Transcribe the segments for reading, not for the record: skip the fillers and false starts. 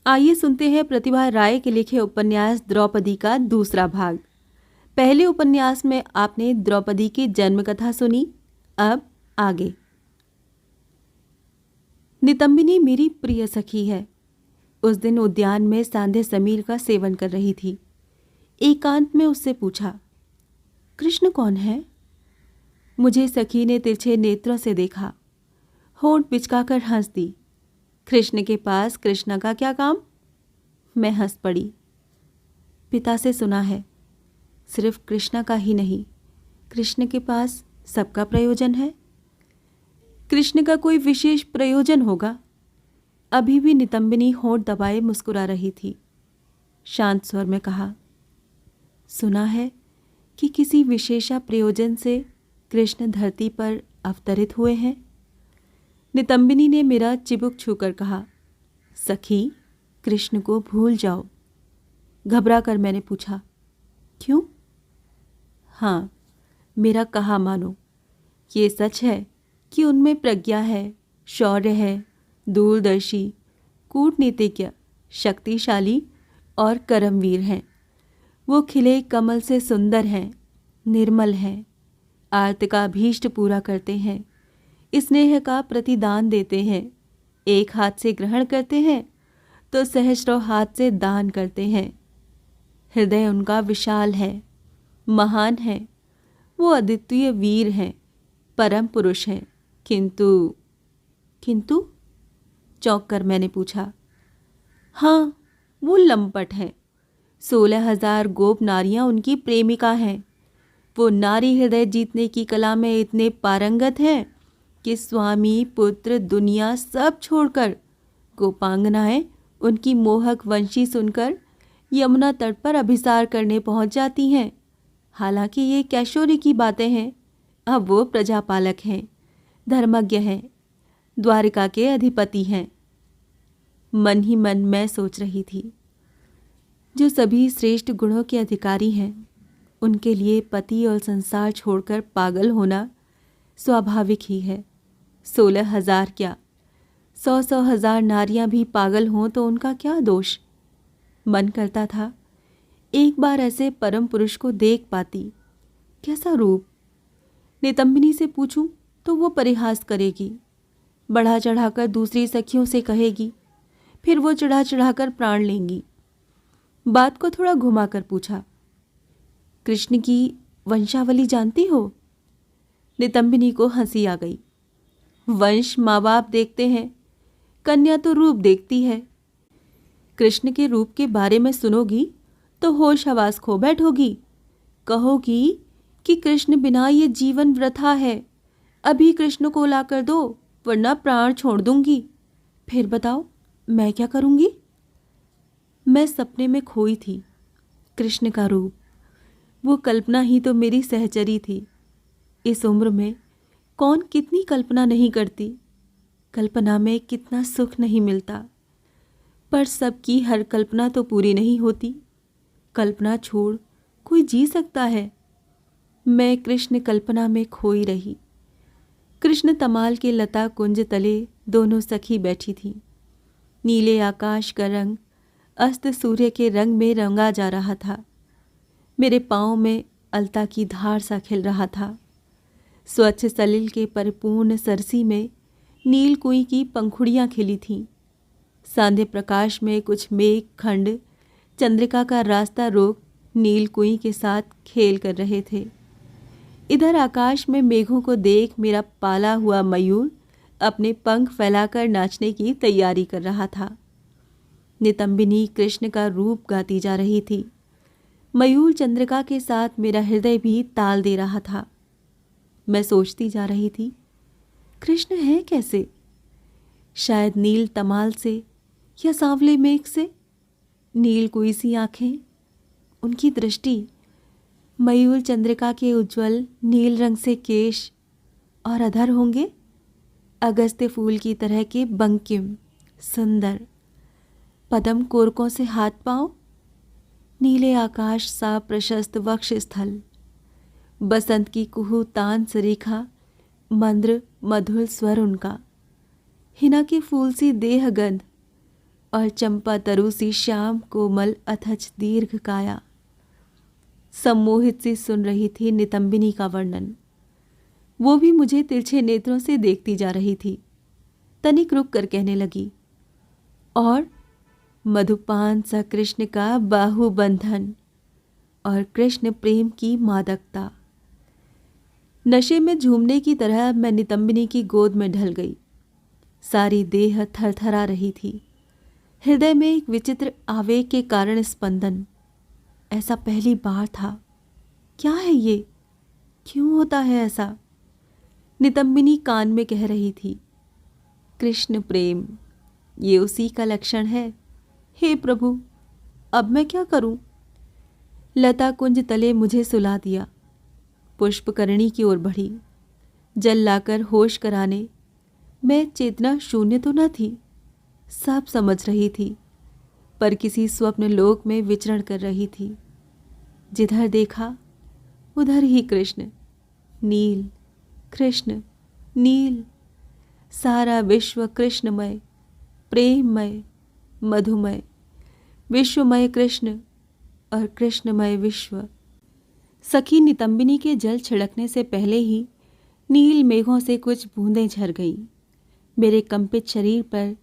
आइए सुनते हैं प्रतिभा राय के लिखे उपन्यास द्रौपदी का दूसरा भाग। पहले उपन्यास में आपने द्रौपदी की जन्म कथा सुनी, अब आगे। नितंबिनी मेरी प्रिय सखी है। उस दिन उद्यान में सांध्य समीर का सेवन कर रही थी। एकांत में उससे पूछा, कृष्ण कौन है? मुझे सखी ने तिरछे नेत्रों से देखा, होंठ बिचकाकर हंस दी। कृष्ण के पास कृष्ण का क्या काम? मैं हंस पड़ी। पिता से सुना है, सिर्फ कृष्ण का ही नहीं, कृष्ण के पास सबका प्रयोजन है। कृष्ण का कोई विशेष प्रयोजन होगा। अभी भी नितंबिनी होंठ दबाए मुस्कुरा रही थी। शांत स्वर में कहा, सुना है कि किसी विशेषा प्रयोजन से कृष्ण धरती पर अवतरित हुए हैं। नितंबिनी ने मेरा चिबुक छूकर कहा, सखी, कृष्ण को भूल जाओ। घबरा कर मैंने पूछा, क्यों? हाँ, मेरा कहा मानो। ये सच है कि उनमें प्रज्ञा है, शौर्य है, दूरदर्शी, कूटनीतिज्ञ, शक्तिशाली और कर्मवीर हैं। वो खिले कमल से सुंदर हैं, निर्मल हैं, आर्त का अभीष्ट पूरा करते हैं, स्नेह का प्रतिदान देते हैं, एक हाथ से ग्रहण करते हैं तो सहस्रों हाथ से दान करते हैं। हृदय उनका विशाल है, महान है, वो अद्वितीय वीर हैं, परम पुरुष हैं। किंतु चौंक कर मैंने पूछा, हाँ, वो लंपट हैं। 16,000 गोप नारियां उनकी प्रेमिका हैं। वो नारी हृदय जीतने की कला में इतने पारंगत हैं कि स्वामी, पुत्र, दुनिया सब छोड़कर गोपांगनाएं उनकी मोहक वंशी सुनकर यमुना तट पर अभिसार करने पहुंच जाती हैं। हालांकि ये कैशोरी की बातें हैं। अब वो प्रजापालक हैं, धर्मज्ञ हैं, द्वारिका के अधिपति हैं। मन ही मन मैं सोच रही थी, जो सभी श्रेष्ठ गुणों के अधिकारी हैं, उनके लिए पति और संसार छोड़कर पागल होना स्वाभाविक ही है। 16,000 क्या, 100,000 नारियां भी पागल हों तो उनका क्या दोष? मन करता था एक बार ऐसे परम पुरुष को देख पाती। कैसा रूप! नितंबिनी से पूछूं तो वो परिहास करेगी, बढ़ा चढ़ाकर दूसरी सखियों से कहेगी, फिर वो चढ़ा चढ़ाकर प्राण लेंगी। बात को थोड़ा घुमाकर पूछा, कृष्ण की वंशावली जानती हो? नितंबिनी को हंसी आ गई। वंश माँ बाप देखते हैं, कन्या तो रूप देखती है। कृष्ण के रूप के बारे में सुनोगी तो होश हवास खो बैठोगी। कहोगी कि कृष्ण बिना ये जीवन वृथा है, अभी कृष्ण को लाकर दो वरना प्राण छोड़ दूंगी। फिर बताओ मैं क्या करूंगी? मैं सपने में खोई थी। कृष्ण का रूप, वो कल्पना ही तो मेरी सहचरी थी। इस उम्र में कौन कितनी कल्पना नहीं करती, कल्पना में कितना सुख नहीं मिलता। पर सबकी हर कल्पना तो पूरी नहीं होती। कल्पना छोड़ कोई जी सकता है? मैं कृष्ण कल्पना में खोई रही। कृष्ण तमाल के लता कुंज तले दोनों सखी बैठी थीं। नीले आकाश का रंग अस्त सूर्य के रंग में रंगा जा रहा था। मेरे पाँव में अलता की धार सा खिल रहा था। स्वच्छ सलिल के परिपूर्ण सरसी में नील कुई की पंखुड़ियाँ खिली थीं। सांध्य प्रकाश में कुछ मेघ खंड चंद्रिका का रास्ता रोक नील कुई के साथ खेल कर रहे थे। इधर आकाश में मेघों को देख मेरा पाला हुआ मयूर अपने पंख फैलाकर नाचने की तैयारी कर रहा था। नितंबिनी कृष्ण का रूप गाती जा रही थी। मयूर चंद्रिका के साथ मेरा हृदय भी ताल दे रहा था। मैं सोचती जा रही थी, कृष्ण है कैसे? शायद नील तमाल से या सांवले मेघ से। नील कोई सी आंखें, उनकी दृष्टि, मयूर चंद्रिका के उज्ज्वल नील रंग से केश और अधर होंगे अगस्त्य फूल की तरह के बंकिम, सुंदर। पदम कोरकों से हाथ पांव, नीले आकाश सा प्रशस्त वक्ष स्थल, बसंत की कुहू तान सरीखा, मंद्र मधुर स्वर उनका, हिना के फूल सी देह गंध और चंपा तरु सी श्याम कोमल अथच दीर्घ काया। सम्मोहित सी सुन रही थी नितंबिनी का वर्णन। वो भी मुझे तिरछे नेत्रों से देखती जा रही थी। तनिक रुक कर कहने लगी, और मधुपान सा कृष्ण का बाहुबंधन और कृष्ण प्रेम की मादकता। नशे में झूमने की तरह मैं नितंबिनी की गोद में ढल गई। सारी देह थरथरा रही थी। हृदय में एक विचित्र आवेग के कारण स्पंदन। ऐसा पहली बार था। क्या है ये? क्यों होता है ऐसा? नितंबिनी कान में कह रही थी, कृष्ण प्रेम, ये उसी का लक्षण है। हे प्रभु, अब मैं क्या करूं? लता कुंज तले मुझे सुला दिया। पुष्पकरणी की ओर बढ़ी। जल लाकर होश कराने। मैं चेतना शून्य तो न थी, सब समझ रही थी, पर किसी स्वप्न लोक में विचरण कर रही थी। जिधर देखा उधर ही कृष्ण, नील, कृष्ण, नील। सारा विश्व कृष्णमय, प्रेममय, मधुमय, विश्वमय कृष्ण और कृष्णमय विश्व। सखी नितंबिनी के जल छिड़कने से पहले ही नील मेघों से कुछ बूंदें झर गईं। मेरे कंपित शरीर पर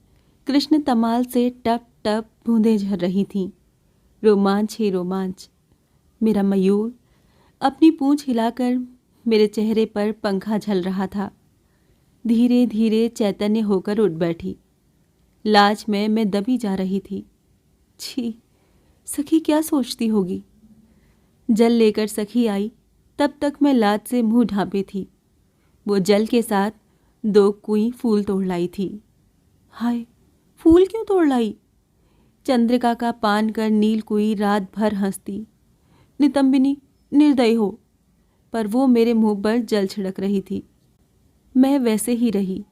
कृष्ण तमाल से टप टप बूंदें झर रही थीं। रोमांच ही रोमांच। मेरा मयूर अपनी पूंछ हिलाकर मेरे चेहरे पर पंखा झल रहा था। धीरे धीरे चैतन्य होकर उठ बैठी। लाज में मैं दबी जा रही थी। छी, सखी क्या सोचती होगी? जल लेकर सखी आई, तब तक मैं लाज से मुंह ढांपे थी। वो जल के साथ 2 कुई फूल तोड़ लाई थी। हाय, फूल क्यों तोड़ लाई? चंद्रिका का पान कर नील कुई रात भर हंसती, नितंबिनी निर्दयी हो, पर वो मेरे मुंह पर जल छिड़क रही थी। मैं वैसे ही रही,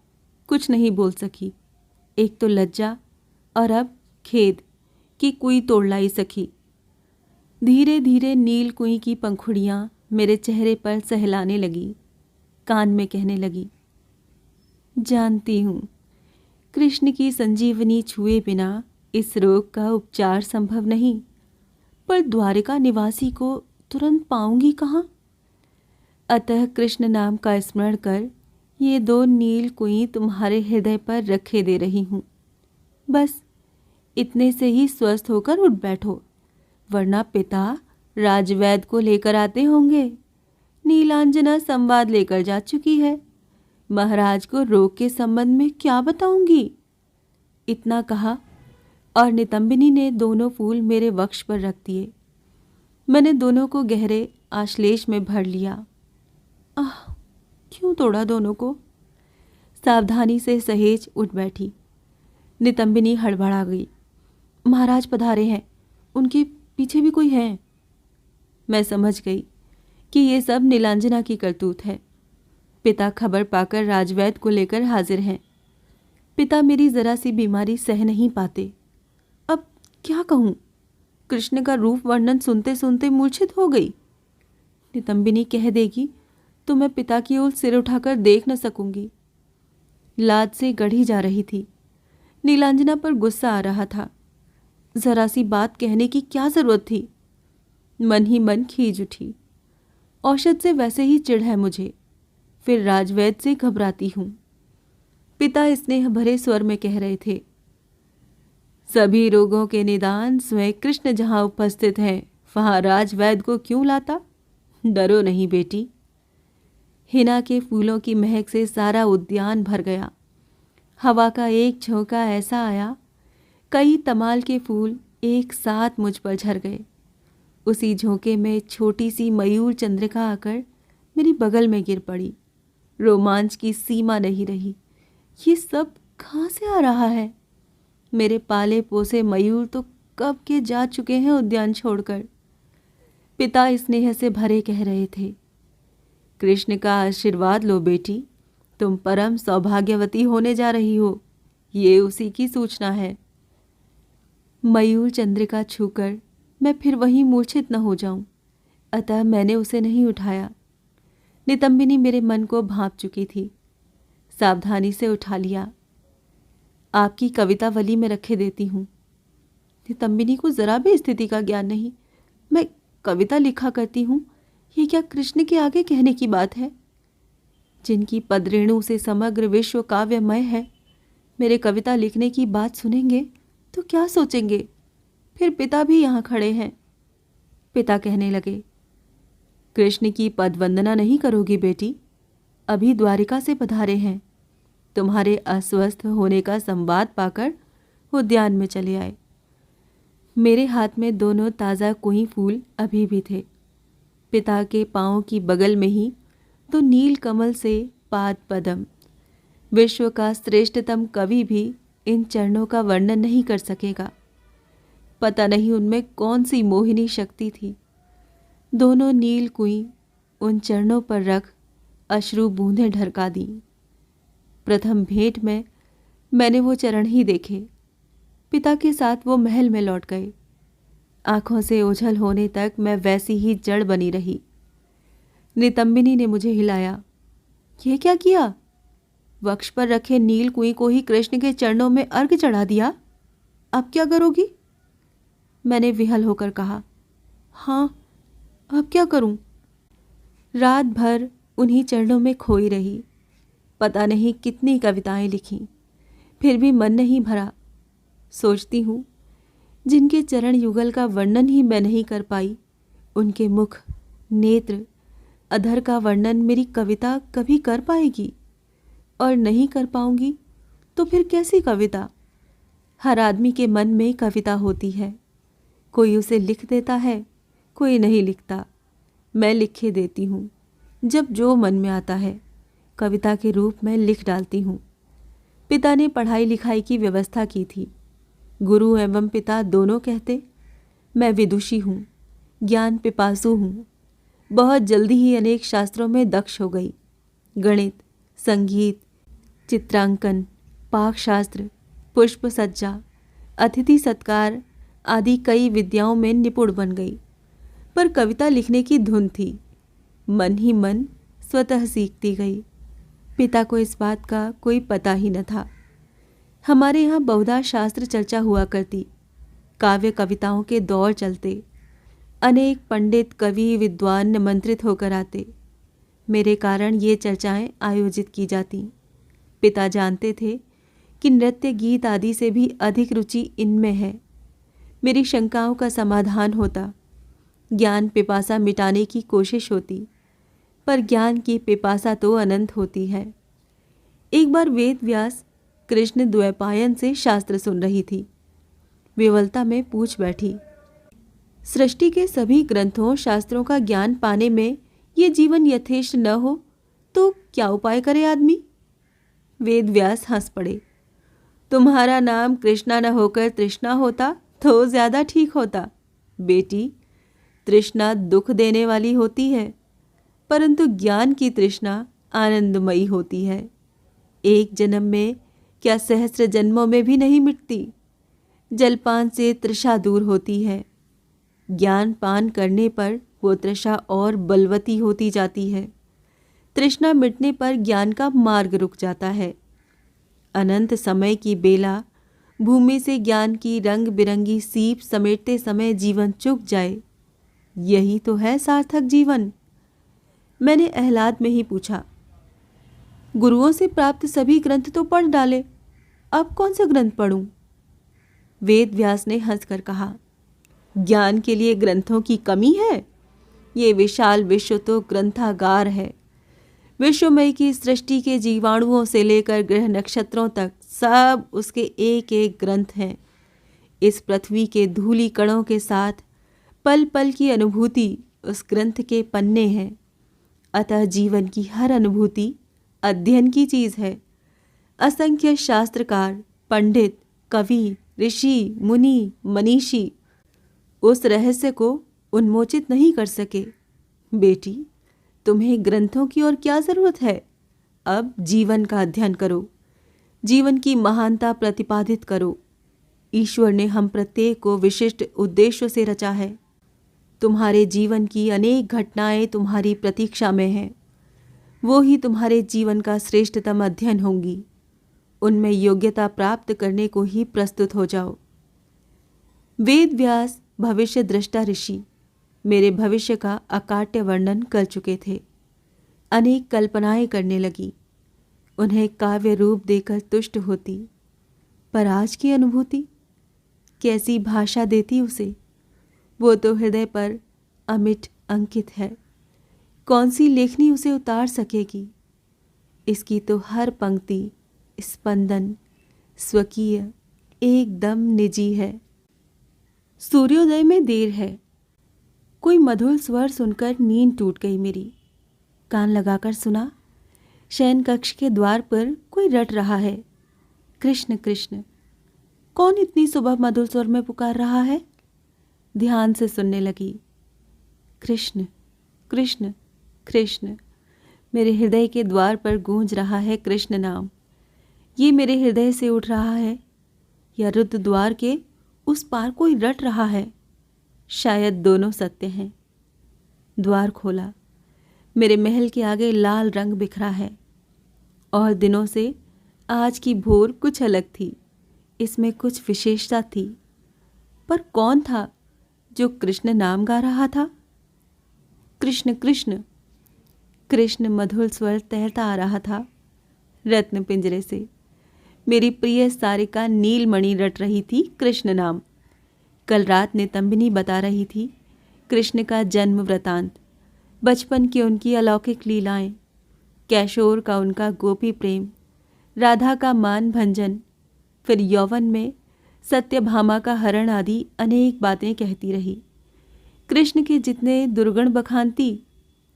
कुछ नहीं बोल सकी। एक तो लज्जा और अब खेद कि कुई तोड़ लाई सखी। धीरे धीरे नील कुई की पंखुड़ियां मेरे चेहरे पर सहलाने लगी। कान में कहने लगी, जानती हूं, कृष्ण की संजीवनी छुए बिना इस रोग का उपचार संभव नहीं, पर द्वारिका निवासी को तुरंत पाऊंगी कहाँ? अतः कृष्ण नाम का स्मरण कर ये 2 नील कुई तुम्हारे हृदय पर रखे दे रही हूं। बस इतने से ही स्वस्थ होकर उठ बैठो, वरना पिता राजवैद्य को लेकर आते होंगे। नीलांजना संवाद लेकर जा चुकी है। महाराज को रोग के संबंध में क्या बताऊंगी? इतना कहा और नितंबिनी ने दोनों फूल मेरे वक्ष पर रख दिए। मैंने दोनों को गहरे आश्लेष में भर लिया। आह, क्यों तोड़ा दोनों को? सावधानी से सहेज उठ बैठी। नितंबिनी हड़बड़ा गई। महाराज पधारे हैं, उनके पीछे भी कोई है। मैं समझ गई कि ये सब नीलांजना की करतूत है। पिता खबर पाकर राजवैद्य को लेकर हाजिर हैं। पिता मेरी जरा सी बीमारी सह नहीं पाते। अब क्या कहूँ? कृष्ण का रूप वर्णन सुनते सुनते मूर्छित हो गई। नितंबिनी कह देगी तो मैं पिता की ओर सिर उठाकर देख न सकूंगी। लाज से गढ़ी जा रही थी। नीलांजना पर गुस्सा आ रहा था। जरा सी बात कहने की क्या जरूरत थी? मन ही मन खींच उठी। औषध से वैसे ही चिढ़ है मुझे, फिर राजवैद्य से घबराती हूँ। पिता स्नेह भरे स्वर में कह रहे थे, सभी रोगों के निदान स्वयं कृष्ण जहाँ उपस्थित हैं, वहाँ राजवैद्य को क्यों लाता? डरो नहीं बेटी। हिना के फूलों की महक से सारा उद्यान भर गया। हवा का एक झोंका ऐसा आया, कई तमाल के फूल एक साथ मुझ पर झर गए। उसी झोंके में छोटी सी मयूर चंद्रिका आकर मेरी बगल में गिर पड़ी। रोमांच की सीमा नहीं रही। ये सब कहाँ से आ रहा है? मेरे पाले पोसे मयूर तो कब के जा चुके हैं उद्यान छोड़कर। पिता स्नेह से भरे कह रहे थे, कृष्ण का आशीर्वाद लो बेटी, तुम परम सौभाग्यवती होने जा रही हो, ये उसी की सूचना है। मयूर चंद्रिका छूकर मैं फिर वहीं मूर्छित न हो जाऊं, अतः मैंने उसे नहीं उठाया। नितंबिनी मेरे मन को भांप चुकी थी। सावधानी से उठा लिया। आपकी कवितावली में रखे देती हूँ। नितंबिनी को जरा भी स्थिति का ज्ञान नहीं। मैं कविता लिखा करती हूँ, ये क्या कृष्ण के आगे कहने की बात है? जिनकी पदरेणु से समग्र विश्व काव्यमय है, मेरे कविता लिखने की बात सुनेंगे तो क्या सोचेंगे? फिर पिता भी यहाँ खड़े हैं। पिता कहने लगे, कृष्ण की पदवंदना नहीं करोगी बेटी? अभी द्वारिका से पधारे हैं। तुम्हारे अस्वस्थ होने का संवाद पाकर उद्यान में चले आए। मेरे हाथ में दोनों ताज़ा कुई फूल अभी भी थे। पिता के पाँव की बगल में ही तो नील कमल से पाद पदम। विश्व का श्रेष्ठतम कवि भी इन चरणों का वर्णन नहीं कर सकेगा। पता नहीं उनमें कौन सी मोहिनी शक्ति थी। दोनों नील कुई उन चरणों पर रख अश्रु बूंदें ढरका दी। प्रथम भेंट में मैंने वो चरण ही देखे। पिता के साथ वो महल में लौट गए। आंखों से ओझल होने तक मैं वैसी ही जड़ बनी रही। नितंबिनी ने मुझे हिलाया। ये क्या किया? वक्ष पर रखे नील कुई को ही कृष्ण के चरणों में अर्घ्य चढ़ा दिया। अब क्या करोगी? मैंने विहल होकर कहा, हाँ, अब क्या करूं? रात भर उन्हीं चरणों में खोई रही। पता नहीं कितनी कविताएं लिखीं, फिर भी मन नहीं भरा। सोचती हूँ, जिनके चरण युगल का वर्णन ही मैं नहीं कर पाई, उनके मुख, नेत्र, अधर का वर्णन मेरी कविता कभी कर पाएगी? और नहीं कर पाऊंगी तो फिर कैसी कविता? हर आदमी के मन में कविता होती है। कोई उसे लिख देता है, कोई नहीं लिखता। मैं लिखे देती हूँ। जब जो मन में आता है कविता के रूप में लिख डालती हूँ। पिता ने पढ़ाई लिखाई की व्यवस्था की थी। गुरु एवं पिता दोनों कहते, मैं विदुषी हूँ, ज्ञान पिपासु हूँ। बहुत जल्दी ही अनेक शास्त्रों में दक्ष हो गई। गणित, संगीत, चित्रांकन, पाकशास्त्र, पुष्प सज्जा, अतिथि सत्कार आदि कई विद्याओं में निपुण बन गई। पर कविता लिखने की धुन थी। मन ही मन स्वतः सीखती गई। पिता को इस बात का कोई पता ही न था। हमारे यहाँ बहुधा शास्त्र चर्चा हुआ करती। काव्य कविताओं के दौर चलते। अनेक पंडित, कवि, विद्वान निमंत्रित होकर आते। मेरे कारण ये चर्चाएं आयोजित की जाती। पिता जानते थे कि नृत्य, गीत आदि से भी अधिक रुचि इनमें है। मेरी शंकाओं का समाधान होता। ज्ञान पिपासा मिटाने की कोशिश होती, पर ज्ञान की पिपासा तो अनंत होती है। एक बार वेद व्यास कृष्ण द्वैपायन से शास्त्र सुन रही थी। विवलता में पूछ बैठी, सृष्टि के सभी ग्रंथों, शास्त्रों का ज्ञान पाने में ये जीवन यथेष्ट न हो तो क्या उपाय करे आदमी? वेद व्यास हंस पड़े। तुम्हारा नाम कृष्णा न होकर तृष्णा होता तो ज्यादा ठीक होता। बेटी, तृष्णा दुख देने वाली होती है, परंतु ज्ञान की तृष्णा आनंदमयी होती है। एक जन्म में क्या सहस्र जन्मों में भी नहीं मिटती। जलपान से तृषा दूर होती है। ज्ञान पान करने पर वो तृषा और बलवती होती जाती है। तृष्णा मिटने पर ज्ञान का मार्ग रुक जाता है। अनंत समय की बेला भूमि से ज्ञान की रंग बिरंगी सीप समेटते समय जीवन चुक जाए, यही तो है सार्थक जीवन। मैंने आह्लाद में ही पूछा, गुरुओं से प्राप्त सभी ग्रंथ तो पढ़ डाले, अब कौन सा ग्रंथ पढ़ूं? वेद व्यास ने हंसकर कहा, ज्ञान के लिए ग्रंथों की कमी है? ये विशाल विश्व तो ग्रंथागार है। विश्वमय की सृष्टि के जीवाणुओं से लेकर ग्रह नक्षत्रों तक सब उसके एक एक ग्रंथ हैं। इस पृथ्वी के धूली कणों के साथ पल पल की अनुभूति उस ग्रंथ के पन्ने हैं। अतः जीवन की हर अनुभूति अध्ययन की चीज है। असंख्य शास्त्रकार, पंडित, कवि, ऋषि, मुनि, मनीषी उस रहस्य को उन्मोचित नहीं कर सके। बेटी, तुम्हें ग्रंथों की और क्या जरूरत है? अब जीवन का अध्ययन करो, जीवन की महानता प्रतिपादित करो। ईश्वर ने हम प्रत्येक को विशिष्ट उद्देश्य से रचा है। तुम्हारे जीवन की अनेक घटनाएं तुम्हारी प्रतीक्षा में हैं। वो ही तुम्हारे जीवन का श्रेष्ठतम अध्ययन होंगी। उनमें योग्यता प्राप्त करने को ही प्रस्तुत हो जाओ। वेद व्यास भविष्य दृष्टा ऋषि मेरे भविष्य का अकाट्य वर्णन कर चुके थे। अनेक कल्पनाएं करने लगी, उन्हें काव्य रूप देकर तुष्ट होती। पर आज की अनुभूति कैसी भाषा देती उसे? वो तो हृदय पर अमिट अंकित है। कौन सी लेखनी उसे उतार सकेगी? इसकी तो हर पंक्ति, स्पंदन स्वकीय, एकदम निजी है। सूर्योदय में देर है। कोई मधुर स्वर सुनकर नींद टूट गई मेरी। कान लगाकर सुना, शयन कक्ष के द्वार पर कोई रट रहा है, कृष्ण कृष्ण। कौन इतनी सुबह मधुर स्वर में पुकार रहा है? ध्यान से सुनने लगी। कृष्ण कृष्ण कृष्ण। मेरे हृदय के द्वार पर गूंज रहा है कृष्ण नाम। ये मेरे हृदय से उठ रहा है या रुद्र द्वार के उस पार कोई रट रहा है? शायद दोनों सत्य हैं। द्वार खोला। मेरे महल के आगे लाल रंग बिखरा है और दिनों से आज की भोर कुछ अलग थी। इसमें कुछ विशेषता थी। पर कौन था जो कृष्ण नाम गा रहा था? कृष्ण कृष्ण कृष्ण मधुर स्वर तैरता आ रहा था रत्न पिंजरे से। मेरी प्रिय सारिका नीलमणि रट रही थी कृष्ण नाम। कल रात नितंबिनी बता रही थी कृष्ण का जन्म वृतांत, बचपन की उनकी अलौकिक लीलाएं, कैशोर का उनका गोपी प्रेम, राधा का मान भंजन, फिर यौवन में सत्यभामा का हरण आदि अनेक बातें कहती रही। कृष्ण के जितने दुर्गुण बखानती,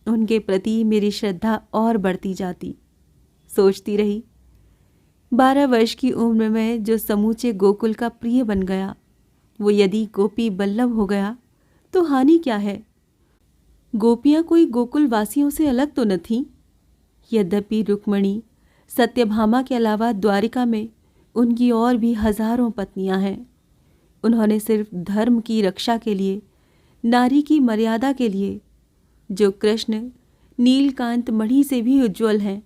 उनके प्रति मेरी श्रद्धा और बढ़ती जाती। सोचती रही, 12 वर्ष की उम्र में जो समूचे गोकुल का प्रिय बन गया, वो यदि गोपी बल्लभ हो गया तो हानि क्या है? गोपियां कोई गोकुल वासियों से अलग तो न थीं। यद्यपि रुक्मणी, सत्यभामा के अलावा द्वारिका में उनकी और भी हजारों पत्नियां हैं। उन्होंने सिर्फ धर्म की रक्षा के लिए, नारी की मर्यादा के लिए, जो कृष्ण नीलकांत मणि से भी उज्ज्वल हैं,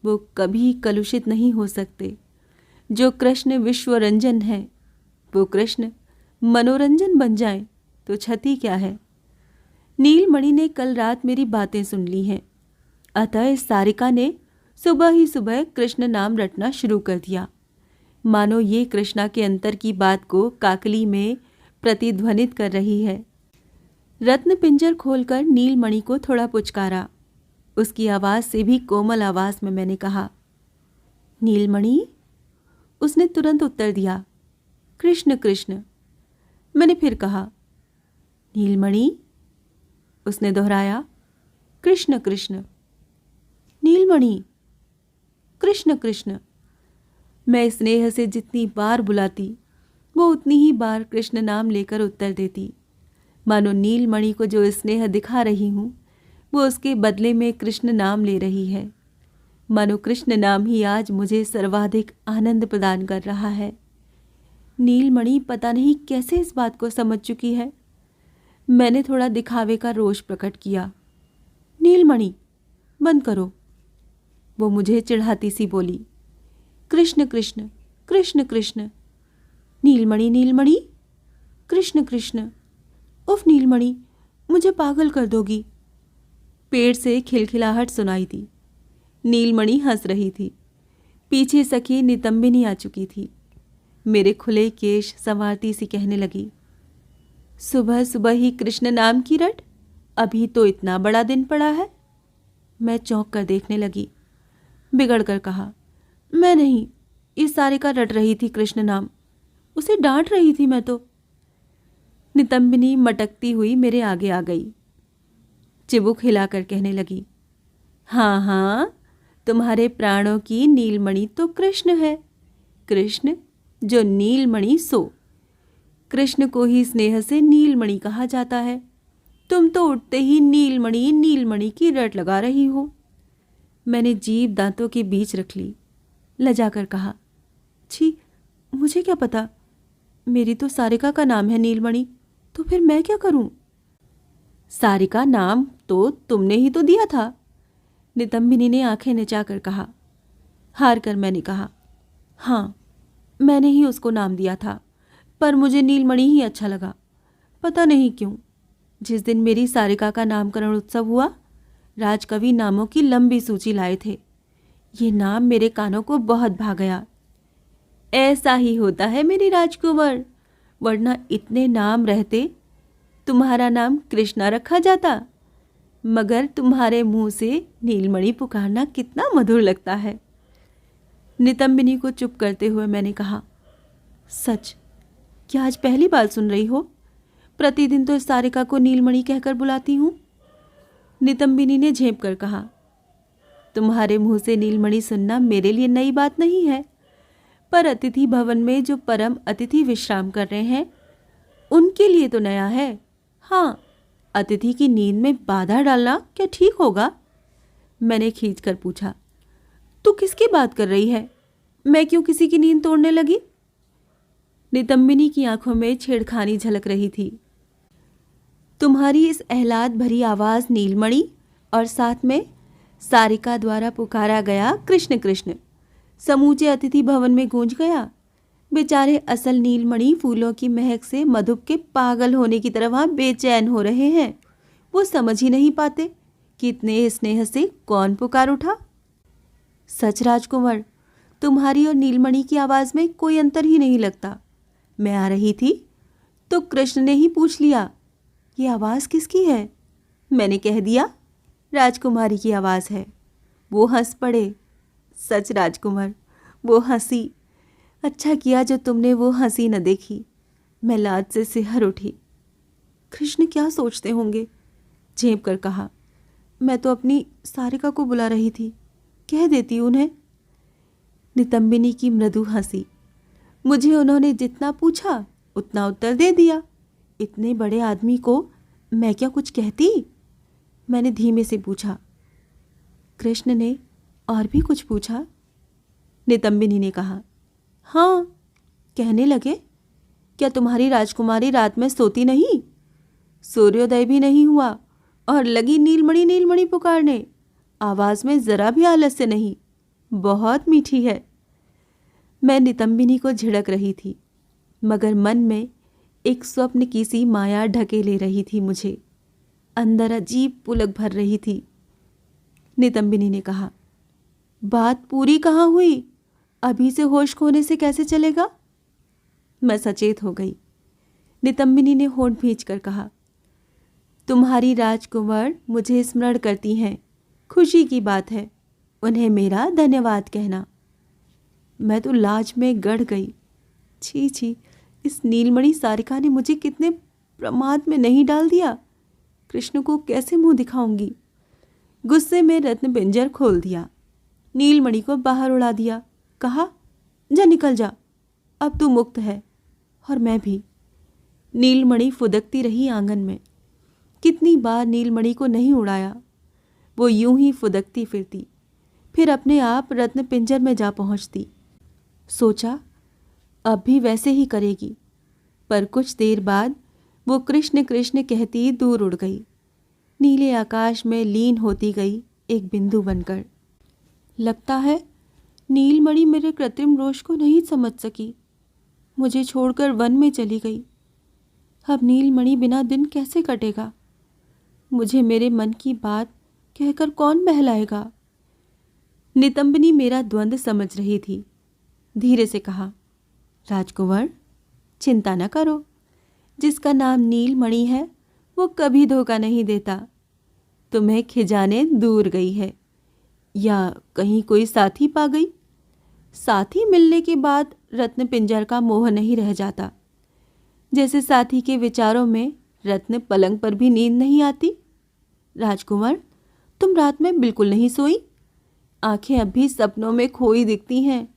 वो कभी कलुषित नहीं हो सकते। जो कृष्ण विश्वरंजन है, वो कृष्ण मनोरंजन बन जाए तो क्षति क्या है? नीलमणि ने कल रात मेरी बातें सुन ली हैं। अतः इस सारिका ने सुबह ही सुबह कृष्ण नाम रटना शुरू कर दिया, मानो ये कृष्णा के अंतर की बात को काकली में प्रतिध्वनित कर रही है। रत्न पिंजर खोलकर नीलमणि को थोड़ा पुचकारा। उसकी आवाज से भी कोमल आवाज में मैंने कहा, नीलमणि। उसने तुरंत उत्तर दिया, कृष्ण कृष्ण। मैंने फिर कहा, नीलमणि। उसने दोहराया, कृष्ण कृष्ण। नीलमणि, कृष्ण कृष्ण। मैं स्नेह से जितनी बार बुलाती, वो उतनी ही बार कृष्ण नाम लेकर उत्तर देती, मानो नीलमणि को जो स्नेह दिखा रही हूं, वो उसके बदले में कृष्ण नाम ले रही है। मानो कृष्ण नाम ही आज मुझे सर्वाधिक आनंद प्रदान कर रहा है। नीलमणि पता नहीं कैसे इस बात को समझ चुकी है। मैंने थोड़ा दिखावे का रोष प्रकट किया। नीलमणि, बंद करो। वो मुझे चिढ़ाती सी बोली, कृष्ण कृष्ण कृष्ण कृष्ण। नीलमणि नीलमणि, कृष्ण कृष्ण। उफ नीलमणि, मुझे पागल कर दोगी। पेड़ से खिलखिलाहट सुनाई दी। नीलमणि हंस रही थी। पीछे सखी नितंबिनी आ चुकी थी। मेरे खुले केश संवारती सी कहने लगी, सुबह सुबह ही कृष्ण नाम की रट? अभी तो इतना बड़ा दिन पड़ा है। मैं चौंक कर देखने लगी। बिगड़ कर कहा, मैं नहीं, इस सारिका रट रही थी कृष्ण नाम। उसे डांट रही थी मैं तो। नितंबिनी मटकती हुई मेरे आगे आ गई। चिबुक हिलाकर कहने लगी, हाँ हाँ, तुम्हारे प्राणों की नीलमणि तो कृष्ण है। कृष्ण जो नीलमणि सो। कृष्ण को ही स्नेह से नीलमणि कहा जाता है। तुम तो उठते ही नीलमणि नीलमणि की रट लगा रही हो। मैंने जीभ दांतों के बीच रख ली। लजाकर कहा, छी, मुझे क्या पता। मेरी तो सारिका का नाम है नीलमणि, तो फिर मैं क्या करूं? सारिका नाम तो तुमने ही तो दिया था। नितंबिनी ने आंखें नचाकर कहा। हार कर मैंने कहा, हाँ, मैंने ही उसको नाम दिया था, पर मुझे नीलमणि ही अच्छा लगा। पता नहीं क्यों। जिस दिन मेरी सारिका का नामकरण उत्सव हुआ, राजकवि नामों की लंबी सूची लाए थे। ये नाम मेरे कानों को बहुत भा गया। ऐसा ही होता है मेरी राजकुंवर, वरना इतने नाम रहते तुम्हारा नाम कृष्णा रखा जाता। मगर तुम्हारे मुंह से नीलमणि पुकारना कितना मधुर लगता है। नितंबिनी को चुप करते हुए मैंने कहा, सच? क्या आज पहली बार सुन रही हो? प्रतिदिन तो इस सारिका को नीलमणि कहकर बुलाती हूँ। नितंबिनी ने झेप कर कहा, तुम्हारे मुंह से नीलमणि सुनना मेरे लिए नई बात नहीं है, पर अतिथि भवन में जो परम अतिथि विश्राम कर रहे हैं उनके लिए तो नया है। हाँ, अतिथि की नींद में बाधा डालना क्या ठीक होगा? मैंने खींच कर पूछा, तू किसकी बात कर रही है? मैं क्यों किसी की नींद तोड़ने लगी? नितंबिनी की आंखों में छेड़खानी झलक रही थी। तुम्हारी इस आह्लाद भरी आवाज नीलमणि और साथ में सारिका द्वारा पुकारा गया कृष्ण कृष्ण समूचे अतिथि भवन में गूंज गया। बेचारे असल नीलमणि फूलों की महक से मधुप के पागल होने की तरह वहां बेचैन हो रहे हैं। वो समझ ही नहीं पाते कि इतने स्नेह से कौन पुकार उठा। सच राजकुंवर, तुम्हारी और नीलमणि की आवाज में कोई अंतर ही नहीं लगता। मैं आ रही थी तो कृष्ण ने ही पूछ लिया, ये आवाज किसकी है? मैंने कह दिया, राजकुमारी की आवाज है। वो हंस पड़े। सच राजकुमार, वो हंसी। अच्छा किया जो तुमने वो हंसी न देखी। मैं लाज से सिहर उठी। कृष्ण क्या सोचते होंगे? झेप कर कहा, मैं तो अपनी सारिका को बुला रही थी, कह देती उन्हें। नितंबिनी की मृदु हंसी। मुझे उन्होंने जितना पूछा उतना उत्तर दे दिया। इतने बड़े आदमी को मैं क्या कुछ कहती? मैंने धीमे से पूछा। कृष्ण ने और भी कुछ पूछा? नितंबिनी ने कहा, हाँ। कहने लगे, क्या तुम्हारी राजकुमारी रात में सोती नहीं? सूर्योदय भी नहीं हुआ और लगी नीलमणि नीलमणि पुकारने। आवाज में जरा भी आलस्य नहीं, बहुत मीठी है। मैं नितंबिनी को झिड़क रही थी, मगर मन में एक स्वप्न की सी माया ढके ले रही थी मुझे। अंदर अजीब पुलक भर रही थी। नितंबिनी ने कहा, बात पूरी कहाँ हुई? अभी से होश खोने से कैसे चलेगा? मैं सचेत हो गई। नितंबिनी ने होंठ भींचकर कहा, तुम्हारी राजकुंवर मुझे स्मरण करती हैं, खुशी की बात है। उन्हें मेरा धन्यवाद कहना। मैं तो लाज में गड़ गई। छी छी, इस नीलमणि सारिका ने मुझे कितने प्रमाद में नहीं डाल दिया। कृष्ण को कैसे मुंह दिखाऊंगी? गुस्से में रत्न पिंजर खोल दिया, नीलमणि को बाहर उड़ा दिया। कहा, जा निकल जा, अब तू मुक्त है और मैं भी। नीलमणि फुदकती रही आंगन में। कितनी बार नीलमणि को नहीं उड़ाया। वो यूं ही फुदकती फिरती, फिर अपने आप रत्न पिंजर में जा पहुंचती। सोचा अब भी वैसे ही करेगी, पर कुछ देर बाद वो कृष्ण कृष्ण कहती दूर उड़ गई, नीले आकाश में लीन होती गई एक बिंदु बनकर। लगता है नीलमणि मेरे कृत्रिम रोष को नहीं समझ सकी, मुझे छोड़कर वन में चली गई। अब नीलमणि बिना दिन कैसे कटेगा? मुझे मेरे मन की बात कहकर कौन बहलाएगा? नितंबिनी मेरा द्वंद्व समझ रही थी। धीरे से कहा, राजकुंवर, चिंता न करो। जिसका नाम नीलमणि है वो कभी धोखा नहीं देता। तुम्हें खिजाने दूर गई है, या कहीं कोई साथी पा गई। साथी मिलने के बाद रत्न पिंजर का मोह नहीं रह जाता। जैसे साथी के विचारों में रत्न पलंग पर भी नींद नहीं आती। राजकुमार, तुम रात में बिल्कुल नहीं सोई। आंखें अब भी सपनों में खोई दिखती हैं।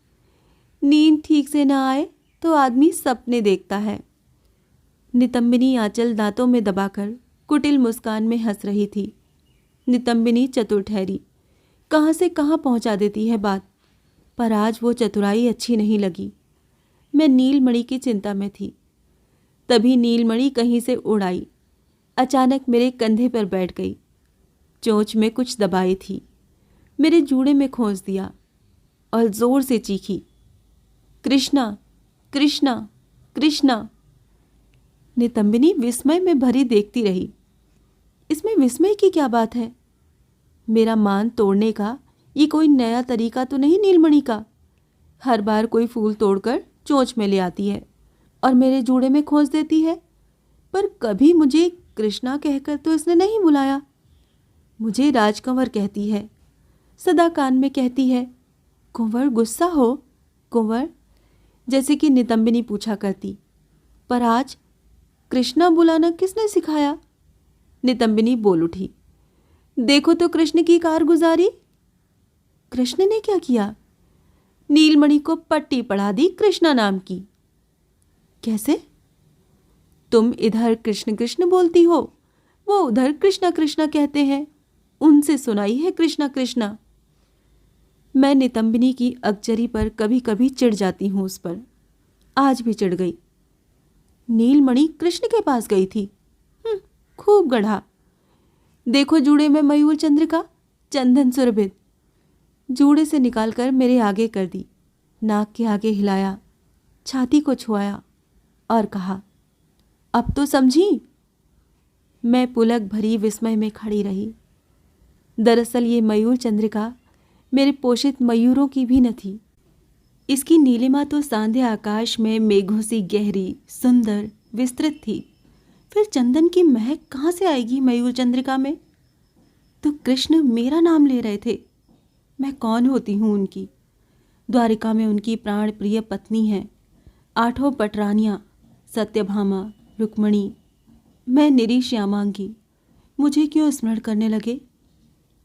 नींद ठीक से ना आए तो आदमी सपने देखता है। नितंबिनी आंचल दांतों में दबाकर कुटिल मुस्कान में हंस रही थी। नितंबिनी चतुर ठहरी, कहाँ से कहाँ पहुँचा देती है बात। पर आज वो चतुराई अच्छी नहीं लगी। मैं नीलमणि की चिंता में थी। तभी नीलमणि कहीं से उड़ आई, अचानक मेरे कंधे पर बैठ गई। चोंच में कुछ दबाई थी, मेरे जूड़े में खोंस दिया और जोर से चीखी, कृष्णा, कृष्णा, कृष्णा। नितंबिनी विस्मय में भरी देखती रही। इसमें विस्मय की क्या बात है? मेरा मान तोड़ने का ये कोई नया तरीका तो नहीं नीलमणि का? हर बार कोई फूल तोड़कर चोंच में ले आती है और मेरे जूड़े में खोस देती है, पर कभी मुझे कृष्णा कहकर तो इसने नहीं बुलाया। मुझे राजकंवर कहती है, सदा कान में कहती है, कुंवर गुस्सा हो कुंवर, जैसे कि नितंबिनी पूछा करती। पर आज कृष्णा बुलाना किसने सिखाया? नितंबिनी बोल उठी, देखो तो कृष्ण की कारगुजारी। कृष्ण ने क्या किया? नीलमणि को पट्टी पढ़ा दी कृष्णा नाम की। कैसे? तुम इधर कृष्ण कृष्ण बोलती हो, वो उधर कृष्णा कृष्णा कहते हैं, उनसे सुनाई है कृष्णा कृष्णा। मैं नितंबिनी की अकचरी पर कभी कभी चिढ़ जाती हूं उस पर। आज भी चिढ़ गई। नीलमणि कृष्ण के पास गई थी। खूब गढ़ा। देखो जूड़े में मयूर चंद्रिका, चंदन सुरभित। जूड़े से निकालकर मेरे आगे कर दी, नाक के आगे हिलाया, छाती को छुआया और कहा, अब तो समझी? मैं पुलक भरी विस्मय में खड़ी रही। दरअसल ये मयूर चंद्रिका मेरे पोषित मयूरों की भी न थी। इसकी नीलिमा तो सांध्य आकाश में मेघों सी गहरी, सुंदर, विस्तृत थी। फिर चंदन की महक कहाँ से आएगी मयूर चंद्रिका में? तो कृष्ण मेरा नाम ले रहे थे। मैं कौन होती हूँ उनकी? द्वारिका में उनकी प्राण प्रिय पत्नी हैं, 8 पटरानियाँ, सत्यभामा, रुक्मणी। मैं निरी श्यामांगी। मुझे क्यों स्मरण करने लगे?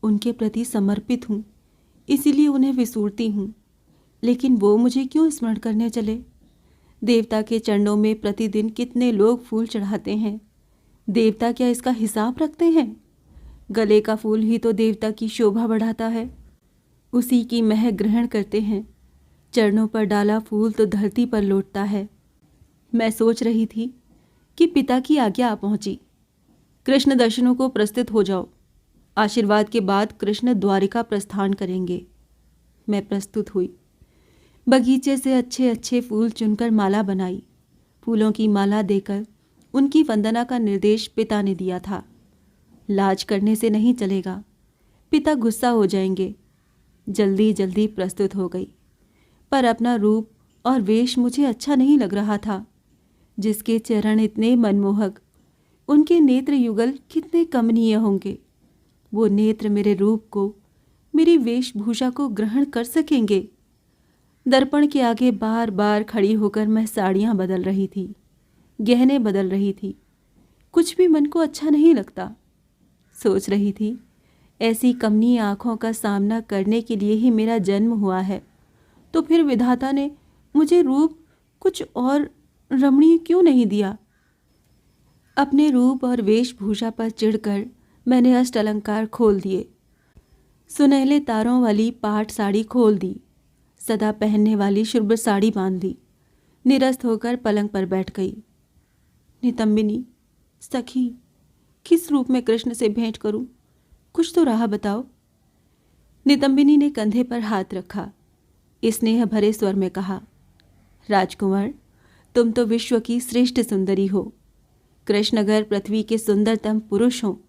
उनके प्रति समर्पित हूँ, इसीलिए उन्हें विसूरती हूँ। लेकिन वो मुझे क्यों स्मरण करने चले? देवता के चरणों में प्रतिदिन कितने लोग फूल चढ़ाते हैं। देवता क्या इसका हिसाब रखते हैं? गले का फूल ही तो देवता की शोभा बढ़ाता है। उसी की महक ग्रहण करते हैं। चरणों पर डाला फूल तो धरती पर लौटता है। मैं सोच रही थी कि पिता की आज्ञा आ पहुंची। कृष्ण दर्शनों को प्रस्तुत हो जाओ। आशीर्वाद के बाद कृष्ण द्वारिका प्रस्थान करेंगे। मैं प्रस्तुत हुई। बगीचे से अच्छे अच्छे फूल चुनकर माला बनाई। फूलों की माला देकर उनकी वंदना का निर्देश पिता ने दिया था। लाज करने से नहीं चलेगा, पिता गुस्सा हो जाएंगे। जल्दी जल्दी प्रस्तुत हो गई, पर अपना रूप और वेश मुझे अच्छा नहीं लग रहा था। जिसके चरण इतने मनमोहक, उनके नेत्र युगल कितने कमनीय होंगे। वो नेत्र मेरे रूप को, मेरी वेशभूषा को ग्रहण कर सकेंगे? दर्पण के आगे बार बार खड़ी होकर मैं साड़ियाँ बदल रही थी, गहने बदल रही थी। कुछ भी मन को अच्छा नहीं लगता। सोच रही थी, ऐसी कमनीय आँखों का सामना करने के लिए ही मेरा जन्म हुआ है, तो फिर विधाता ने मुझे रूप कुछ और रमणीय क्यों नहीं दिया? अपने रूप और वेशभूषा पर चिढ़कर मैंने अष्ट अलंकार खोल दिए। सुनहले तारों वाली पाट साड़ी खोल दी, सदा पहनने वाली शुभ्र साड़ी बांध दी। निरस्त होकर पलंग पर बैठ गई। नितंबिनी, सखी, किस रूप में कृष्ण से भेंट करूं? कुछ तो राह बताओ। नितंबिनी ने कंधे पर हाथ रखा, स्नेह भरे स्वर में कहा, राजकुंवर, तुम तो विश्व की श्रेष्ठ सुंदरी हो। कृष्ण अगर पृथ्वी के सुंदरतम पुरुष हो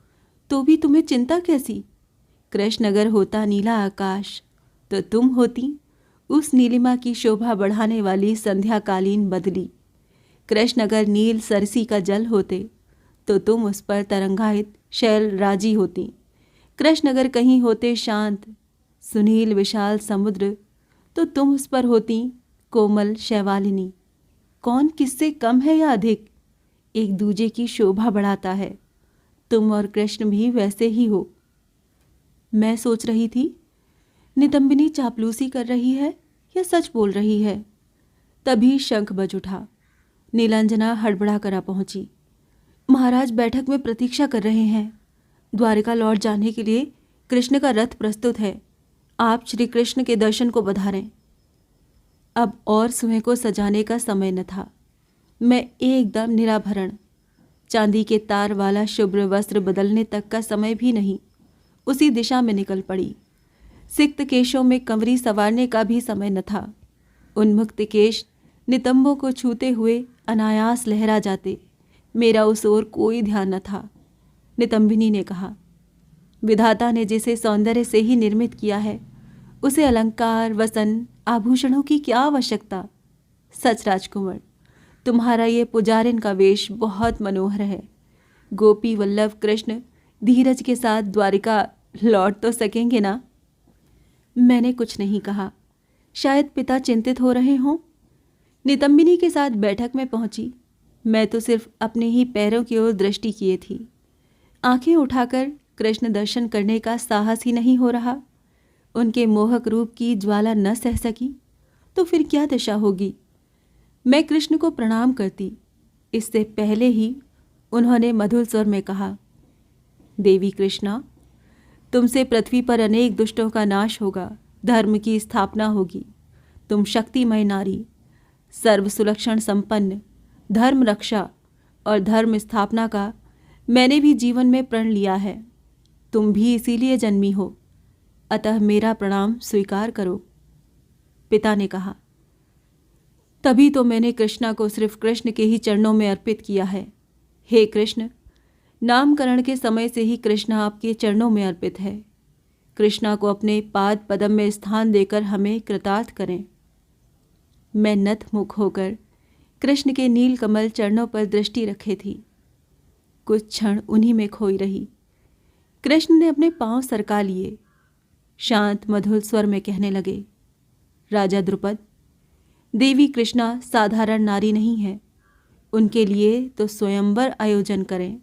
तो भी तुम्हें चिंता कैसी? कृष्ण अगर होता नीला आकाश तो तुम होती उस नीलिमा की शोभा बढ़ाने वाली संध्याकालीन बदली। कृष्ण अगर नील सरसी का जल होते तो तुम उस पर तरंगायित शैल राजी होती। कृष्ण अगर कहीं होते शांत सुनील विशाल समुद्र तो तुम उस पर होती कोमल शैवालिनी। कौन किससे कम है या अधिक? एक दूजे की शोभा बढ़ाता है। तुम और कृष्ण भी वैसे ही हो। मैं सोच रही थी, नितंबिनी चापलूसी कर रही है या सच बोल रही है। तभी शंख बज उठा। नीलांजना हड़बड़ा कर आ पहुंची। महाराज बैठक में प्रतीक्षा कर रहे हैं। द्वारिका लौट जाने के लिए कृष्ण का रथ प्रस्तुत है। आप श्री कृष्ण के दर्शन को बधारें। अब और सुहें को सजाने का समय न था। मैं एकदम निराभरण, चांदी के तार वाला शुभ्र वस्त्र बदलने तक का समय भी नहीं, उसी दिशा में निकल पड़ी। सिक्त केशों में कंवरी संवारने का भी समय न था। उन्मुक्त केश नितंबों को छूते हुए अनायास लहरा जाते। मेरा उस ओर कोई ध्यान न था। नितंबिनी ने कहा, विधाता ने जिसे सौंदर्य से ही निर्मित किया है, उसे अलंकार, वसन, आभूषणों की क्या आवश्यकता। सच राजकुमार, तुम्हारा ये पुजारिन का वेश बहुत मनोहर है। गोपी वल्लभ कृष्ण धीरज के साथ द्वारिका लौट तो सकेंगे ना? मैंने कुछ नहीं कहा। शायद पिता चिंतित हो रहे हों। नितंबिनी के साथ बैठक में पहुंची। मैं तो सिर्फ अपने ही पैरों की ओर दृष्टि किए थी। आंखें उठाकर कृष्ण दर्शन करने का साहस ही नहीं हो रहा। उनके मोहक रूप की ज्वाला न सह सकी तो फिर क्या दशा होगी। मैं कृष्ण को प्रणाम करती, इससे पहले ही उन्होंने मधुर स्वर में कहा, देवी कृष्णा, तुमसे पृथ्वी पर अनेक दुष्टों का नाश होगा, धर्म की स्थापना होगी। तुम शक्तिमय नारी, सर्व सुलक्षण संपन्न, धर्म रक्षा और धर्म स्थापना का मैंने भी जीवन में प्रण लिया है। तुम भी इसीलिए जन्मी हो, अतः मेरा प्रणाम स्वीकार करो। पिता ने कहा, तभी तो मैंने कृष्णा को सिर्फ कृष्ण के ही चरणों में अर्पित किया है। हे कृष्ण, नामकरण के समय से ही कृष्णा आपके चरणों में अर्पित है। कृष्णा को अपने पाद पद्म में स्थान देकर हमें कृतार्थ करें। मैं नतमुख होकर कृष्ण के नील कमल चरणों पर दृष्टि रखे थी। कुछ क्षण उन्हीं में खोई रही। कृष्ण ने अपने पांव सरका लिए। शांत मधुर स्वर में कहने लगे, राजा द्रुपद, देवी कृष्णा साधारण नारी नहीं है। उनके लिए तो स्वयंवर आयोजन करें।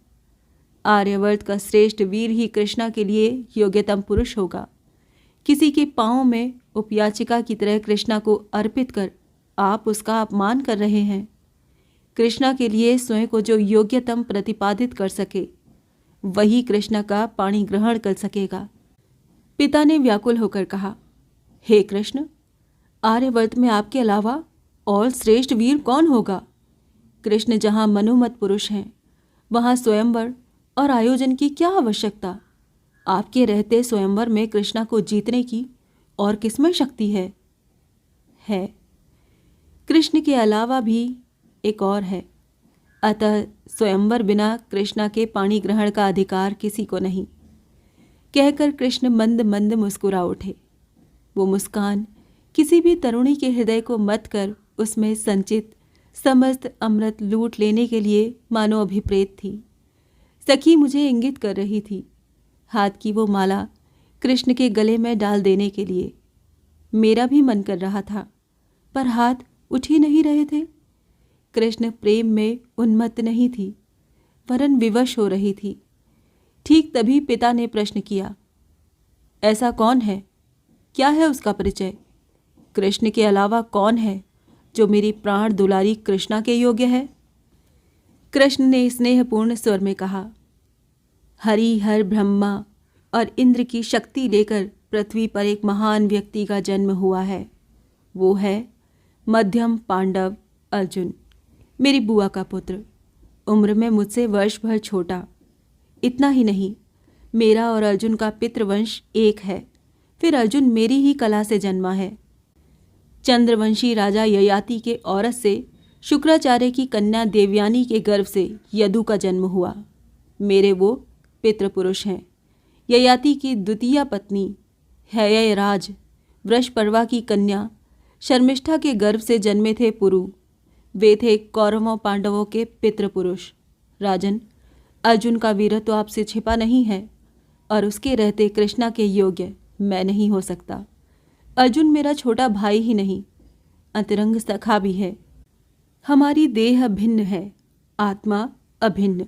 आर्यवर्त का श्रेष्ठ वीर ही कृष्णा के लिए योग्यतम पुरुष होगा। किसी के पांव में उपयाचिका की तरह कृष्णा को अर्पित कर आप उसका अपमान कर रहे हैं। कृष्णा के लिए स्वयं को जो योग्यतम प्रतिपादित कर सके, वही कृष्णा का पाणी ग्रहण कर सकेगा। पिता ने व्याकुल होकर कहा, हे कृष्ण, आर्यवर्त में आपके अलावा और श्रेष्ठ वीर कौन होगा? कृष्ण जहाँ मनोमत पुरुष हैं, वहाँ स्वयंवर और आयोजन की क्या आवश्यकता? आपके रहते स्वयंवर में कृष्णा को जीतने की और किसमें शक्ति है? कृष्ण के अलावा भी एक और है। अतः स्वयंवर बिना कृष्णा के पाणी ग्रहण का अधिकार किसी को नहीं। कहकर कृष्ण मंद मंद मुस्कुरा उठे। वो मुस्कान किसी भी तरुणी के हृदय को मत कर उसमें संचित समस्त अमृत लूट लेने के लिए मानो अभिप्रेत थी। सखी मुझे इंगित कर रही थी, हाथ की वो माला कृष्ण के गले में डाल देने के लिए। मेरा भी मन कर रहा था, पर हाथ उठ ही नहीं रहे थे। कृष्ण प्रेम में उन्मत्त नहीं थी, वरन विवश हो रही थी। ठीक तभी पिता ने प्रश्न किया, ऐसा कौन है? क्या है उसका परिचय? कृष्ण के अलावा कौन है जो मेरी प्राण दुलारी कृष्णा के योग्य है? कृष्ण ने स्नेहपूर्ण स्वर में कहा, हरि हर ब्रह्मा और इंद्र की शक्ति लेकर पृथ्वी पर एक महान व्यक्ति का जन्म हुआ है। वो है मध्यम पांडव अर्जुन, मेरी बुआ का पुत्र, उम्र में मुझसे वर्ष भर छोटा। इतना ही नहीं, मेरा और अर्जुन का पितृवंश एक है। फिर अर्जुन मेरी ही कला से जन्मा है। चंद्रवंशी राजा ययाति के औरत से शुक्राचार्य की कन्या देवयानी के गर्भ से यदु का जन्म हुआ। मेरे वो पितृपुरुष हैं। ययाति की द्वितीय पत्नी हैयराज वृषपर्वा की कन्या शर्मिष्ठा के गर्भ से जन्मे थे पुरु। वे थे कौरवों पांडवों के पितृपुरुष। राजन, अर्जुन का वीरत्व आपसे छिपा नहीं है और उसके रहते कृष्णा के योग्य मैं नहीं हो सकता। अर्जुन मेरा छोटा भाई ही नहीं, अंतरंग सखा भी है। हमारी देह भिन्न है, आत्मा अभिन्न।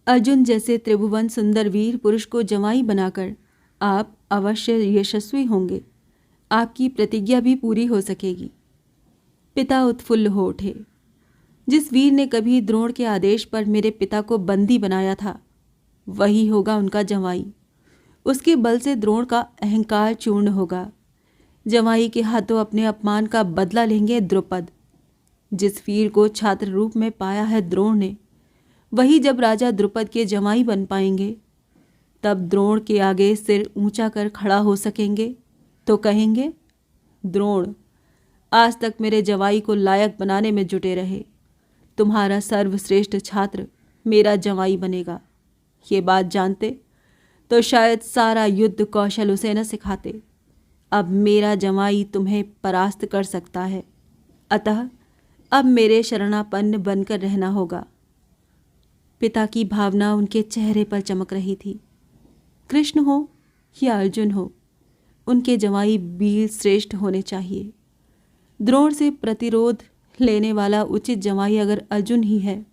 अर्जुन जैसे त्रिभुवन सुंदर वीर पुरुष को जमाई बनाकर आप अवश्य यशस्वी होंगे। आपकी प्रतिज्ञा भी पूरी हो सकेगी। पिता उत्फुल्ल हो उठे। जिस वीर ने कभी द्रोण के आदेश पर मेरे पिता को बंदी बनाया था, वही होगा उनका जमाई। उसके बल से द्रोण का अहंकार चूर्ण होगा। जमाई के हाथों अपने अपमान का बदला लेंगे द्रुपद। जिस वीर को छात्र रूप में पाया है द्रोण ने, वही जब राजा द्रुपद के जमाई बन पाएंगे, तब द्रोण के आगे सिर ऊंचा कर खड़ा हो सकेंगे तो कहेंगे, द्रोण आज तक मेरे जवाई को लायक बनाने में जुटे रहे। तुम्हारा सर्वश्रेष्ठ छात्र मेरा जवाई बनेगा। ये बात जानते तो शायद सारा युद्ध कौशल उसे न सिखाते। अब मेरा जवाई तुम्हें परास्त कर सकता है, अतः अब मेरे शरणापन्न बनकर रहना होगा। पिता की भावना उनके चेहरे पर चमक रही थी। कृष्ण हो या अर्जुन हो, उनके जवाई वीर श्रेष्ठ होने चाहिए। द्रोण से प्रतिरोध लेने वाला उचित जवाई अगर अर्जुन ही है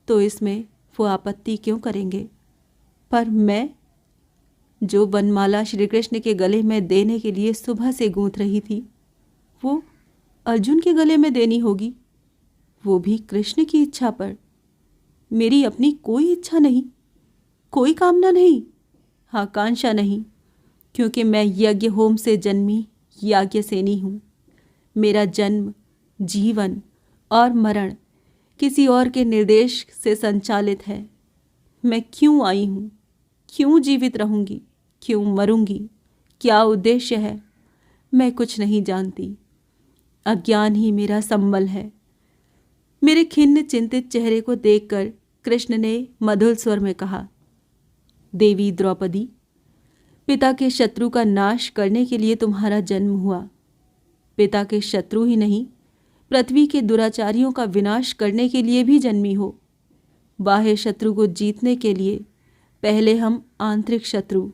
तो इसमें वो आपत्ति क्यों करेंगे। पर मैं, जो वनमाला श्री कृष्ण के गले में देने के लिए सुबह से गूंथ रही थी, वो अर्जुन के गले में देनी होगी, वो भी कृष्ण की इच्छा पर। मेरी अपनी कोई इच्छा नहीं, कोई कामना नहीं, आकांक्षा नहीं, क्योंकि मैं यज्ञ होम से जन्मी याज्ञसेनी हूँ। मेरा जन्म, जीवन और मरण किसी और के निर्देश से संचालित है। मैं क्यों आई हूँ, क्यों जीवित रहूँगी, क्यों मरूँगी, क्या उद्देश्य है, मैं कुछ नहीं जानती। अज्ञान ही मेरा संबल है। मेरे खिन्न चिंतित चेहरे को देखकर कृष्ण ने मधुर स्वर में कहा, देवी द्रौपदी, पिता के शत्रु का नाश करने के लिए तुम्हारा जन्म हुआ। पिता के शत्रु ही नहीं, पृथ्वी के दुराचारियों का विनाश करने के लिए भी जन्मी हो। बाह्य शत्रु को जीतने के लिए पहले हम आंतरिक शत्रु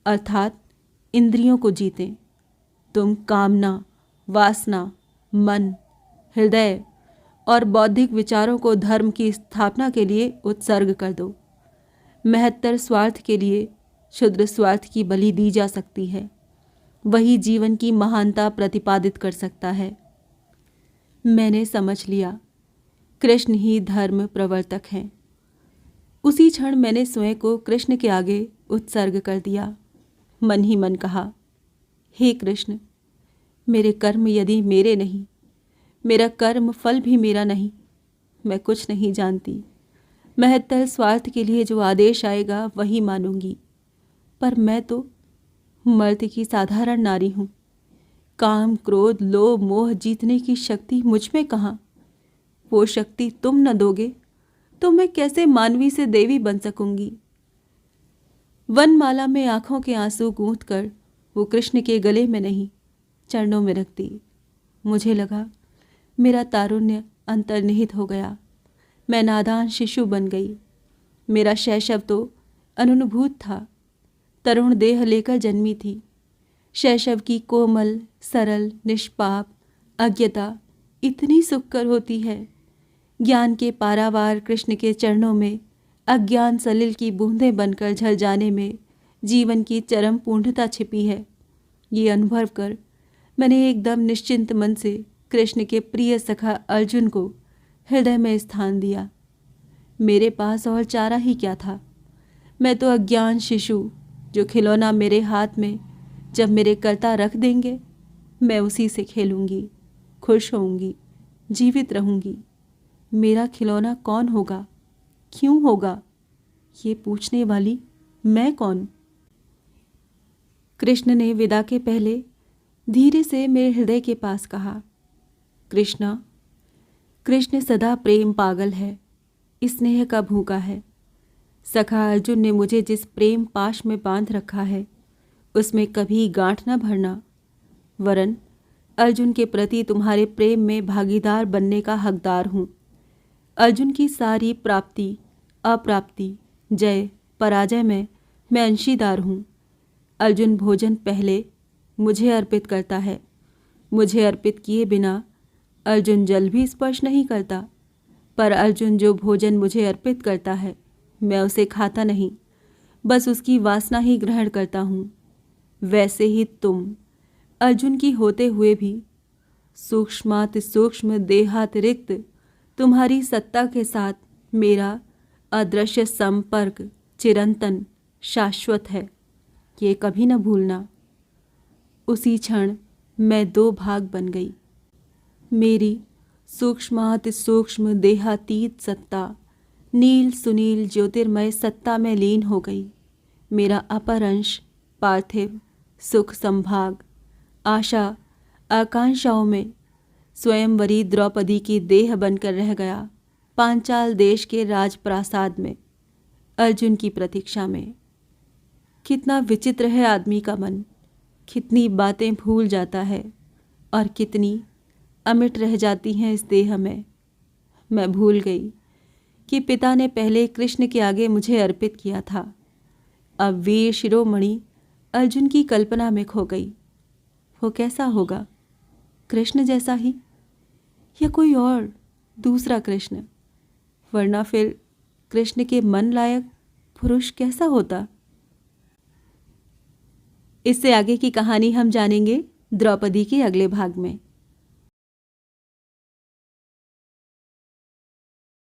अर्थात इंद्रियों को जीतें। तुम कामना, वासना, मन, हृदय और बौद्धिक विचारों को धर्म की स्थापना के लिए उत्सर्ग कर दो। महत्तर स्वार्थ के लिए क्षुद्र स्वार्थ की बलि दी जा सकती है। वही जीवन की महानता प्रतिपादित कर सकता है। मैंने समझ लिया, कृष्ण ही धर्म प्रवर्तक हैं। उसी क्षण मैंने स्वयं को कृष्ण के आगे उत्सर्ग कर दिया। मन ही मन कहा, हे कृष्ण, मेरे कर्म यदि मेरे नहीं, मेरा कर्म फल भी मेरा नहीं, मैं कुछ नहीं जानती। महत्तर स्वार्थ के लिए जो आदेश आएगा वही मानूंगी। पर मैं तो मर्द की साधारण नारी हूँ। काम, क्रोध, लोभ, मोह जीतने की शक्ति मुझ में कहाँ। वो शक्ति तुम न दोगे तो मैं कैसे मानवी से देवी बन सकूंगी। वनमाला में आंखों के आंसू गूंथ कर वो कृष्ण के गले में नहीं, चरणों में रख दी। मुझे लगा मेरा तारुण्य अंतर्निहित हो गया। मैं नादान शिशु बन गई। मेरा शैशव तो अनुभूत था। तरुण देह लेकर जन्मी थी। शैशव की कोमल, सरल, निष्पाप अज्ञता इतनी सुखकर होती है। ज्ञान के पारावार कृष्ण के चरणों में अज्ञान सलिल की बूंदें बनकर झल जाने में जीवन की चरम पूर्णता छिपी है। ये अनुभव कर मैंने एकदम निश्चिंत मन से कृष्ण के प्रिय सखा अर्जुन को हृदय में स्थान दिया। मेरे पास और चारा ही क्या था। मैं तो अज्ञान शिशु, जो खिलौना मेरे हाथ में जब मेरे कर्ता रख देंगे, मैं उसी से खेलूंगी, खुश होऊंगी, जीवित रहूंगी। मेरा खिलौना कौन होगा, क्यों होगा, ये पूछने वाली मैं कौन। कृष्ण ने विदा के पहले धीरे से मेरे हृदय के पास कहा, कृष्णा, कृष्ण सदा प्रेम पागल है, स्नेह का भूखा है। सखा अर्जुन ने मुझे जिस प्रेम पाश में बांध रखा है उसमें कभी गांठ न भरना, वरन अर्जुन के प्रति तुम्हारे प्रेम में भागीदार बनने का हकदार हूँ। अर्जुन की सारी प्राप्ति, अप्राप्ति, जय, पराजय में मैं अंशीदार हूँ। अर्जुन भोजन पहले मुझे अर्पित करता है। मुझे अर्पित किए बिना अर्जुन जल भी स्पर्श नहीं करता। पर अर्जुन जो भोजन मुझे अर्पित करता है, मैं उसे खाता नहीं, बस उसकी वासना ही ग्रहण करता हूँ। वैसे ही तुम अर्जुन की होते हुए भी सूक्ष्माति सूक्ष्म देहातिरिक्त तुम्हारी सत्ता के साथ मेरा अदृश्य संपर्क चिरंतन शाश्वत है, ये कभी न भूलना। उसी क्षण मैं दो भाग बन गई। मेरी सूक्ष्माति सूक्ष्म देहातीत सत्ता नील सुनील ज्योतिर्मय सत्ता में लीन हो गई। मेरा अपर अंश पार्थिव सुख संभाग, आशा, आकांक्षाओं में स्वयंवरी द्रौपदी की देह बनकर रह गया पांचाल देश के राजप्रासाद में, अर्जुन की प्रतीक्षा में। कितना विचित्र है आदमी का मन, कितनी बातें भूल जाता है और कितनी अमिट रह जाती हैं इस देह में। मैं भूल गई कि पिता ने पहले कृष्ण के आगे मुझे अर्पित किया था। अब वीर शिरोमणि अर्जुन की कल्पना में खो गई। वो कैसा होगा? कृष्ण जैसा ही या कोई और दूसरा कृष्ण? वरना फिर कृष्ण के मन लायक पुरुष कैसा होता? इससे आगे की कहानी हम जानेंगे द्रौपदी के अगले भाग में।